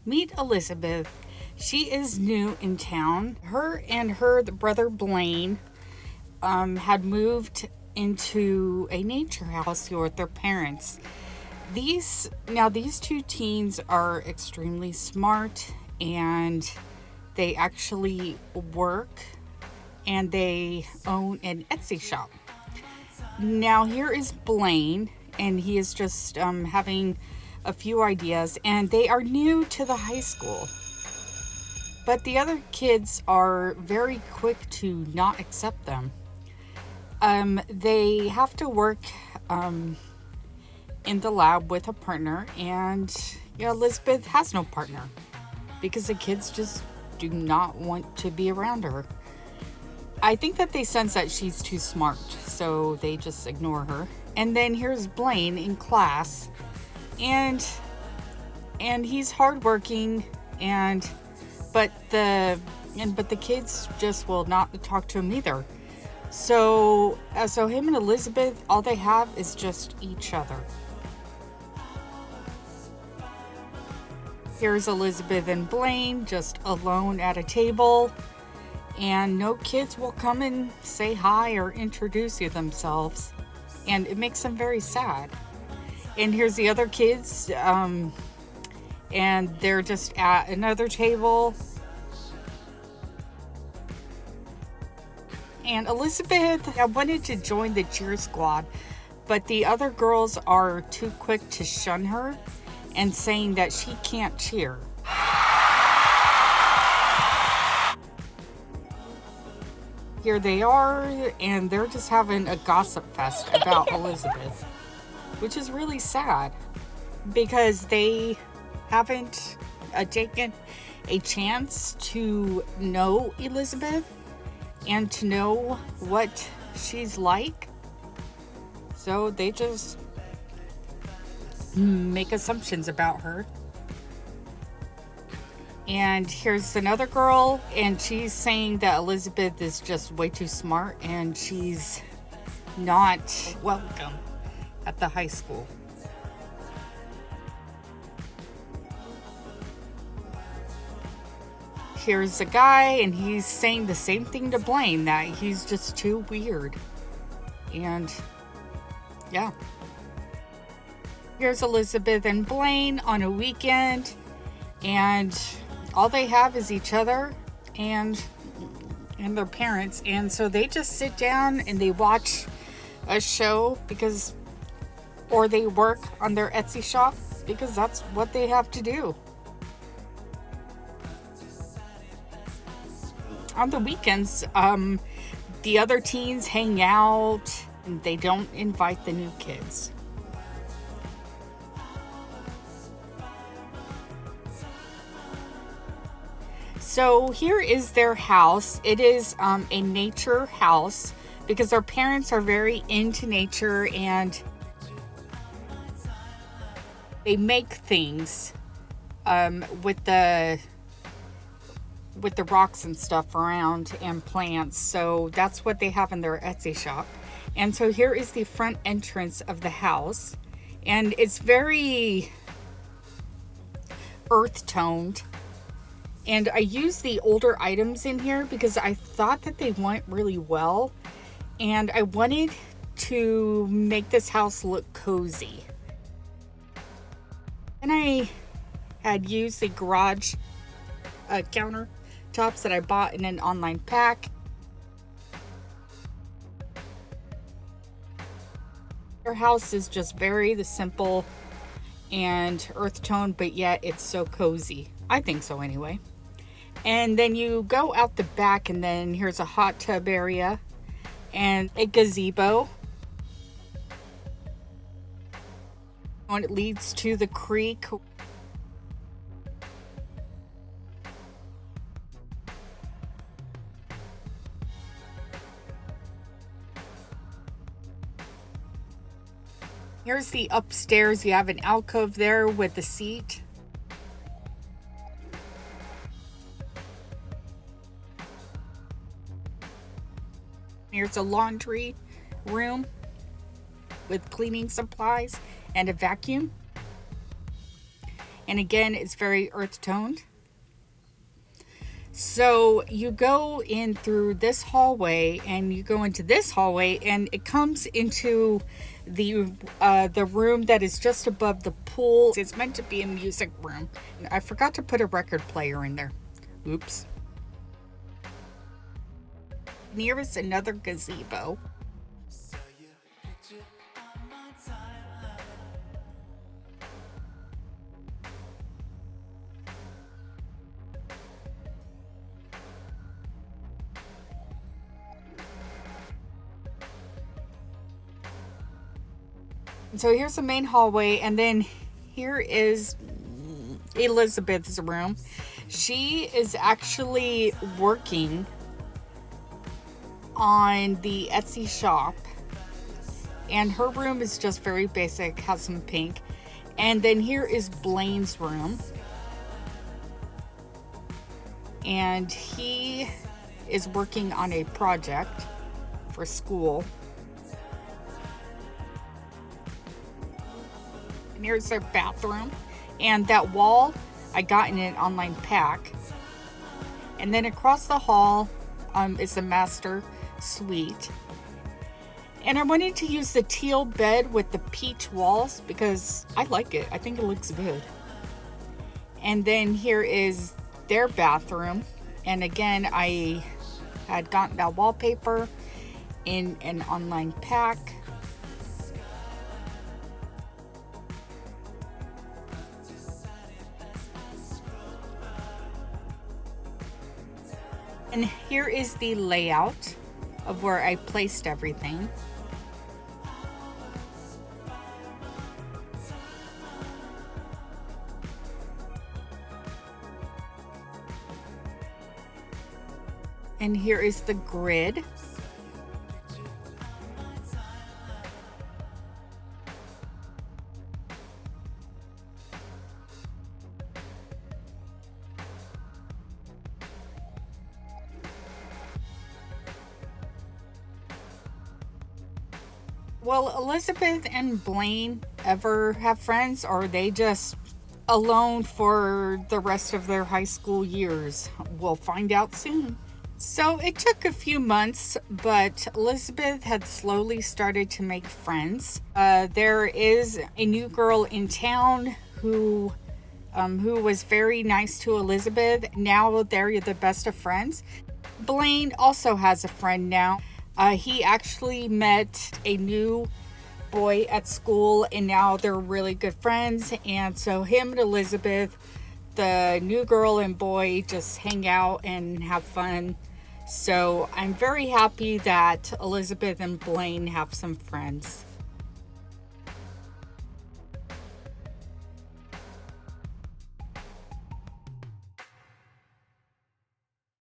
Meet Elizabeth. She is new in town. Her and her brother Blaine had moved into a nature house here with their parents. These two teens are extremely smart, and they actually work, and they own an Etsy shop. Now here is Blaine, and he is just having a few ideas, and they are new to the high school. But the other kids are very quick to not accept them. They have to work in the lab with a partner, and Elizabeth has no partner because the kids just do not want to be around her. I think that they sense that she's too smart, so they just ignore her. And then here's Blaine in class, and he's hardworking, but the kids just will not talk to him either. So him and Elizabeth, all they have is just each other. Here's Elizabeth and Blaine just alone at a table, and no kids will come and say hi or introduce themselves, and it makes them very sad. And here's the other kids, and they're just at another table. And Elizabeth wanted to join the cheer squad, but the other girls are too quick to shun her and saying that she can't cheer. Here they are, and they're just having a gossip fest about Elizabeth, which is really sad because they haven't taken a chance to know Elizabeth and to know what she's like. So they just make assumptions about her. And here's another girl, and she's saying that Elizabeth is just way too smart and she's not welcome at the high school. Here's a guy, and he's saying the same thing to Blaine, that he's just too weird. And yeah. Here's Elizabeth and Blaine on a weekend, and all they have is each other and their parents. And so they just sit down and they watch a show or they work on their Etsy shop because that's what they have to do. On the weekends, the other teens hang out and they don't invite the new kids. So here is their house. It is a nature house because their parents are very into nature, and they make things with the rocks and stuff around and plants. So that's what they have in their Etsy shop. And so here is the front entrance of the house, and it's very earth toned. And I used the older items in here because I thought that they went really well, and I wanted to make this house look cozy. And I had used the garage countertops that I bought in an online pack. Their house is just very simple and earth tone, but yet it's so cozy. I think so anyway. And then you go out the back, and then here's a hot tub area and a gazebo. And it leads to the creek. Here's the upstairs. You have an alcove there with a seat. Here's a laundry room with cleaning supplies and a vacuum. And again, it's very earth toned. So you go in through this hallway, and you go into this hallway, and it comes into the room that is just above the pool. It's meant to be a music room. I forgot to put a record player in there. Oops. Here is another gazebo. So here's the main hallway, and then here is Elizabeth's room. She is actually working on the Etsy shop, and her room is just very basic, has some pink. And then here is Blaine's room, and he is working on a project for school. And here's their bathroom, and that wall I got in an online pack. And then across the hall is the master suite, and I wanted to use the teal bed with the peach walls because I like it. I think it looks good. And then here is their bathroom, and again, I had gotten that wallpaper in an online pack. And here is the layout of where I placed everything. And here is the grid. Will Elizabeth and Blaine ever have friends, or are they just alone for the rest of their high school years? We'll find out soon. So it took a few months, but Elizabeth had slowly started to make friends. There is a new girl in town who was very nice to Elizabeth. Now they're the best of friends. Blaine also has a friend now. He actually met a new boy at school, and now they're really good friends. And so him and Elizabeth, the new girl and boy, just hang out and have fun. So I'm very happy that Elizabeth and Blaine have some friends.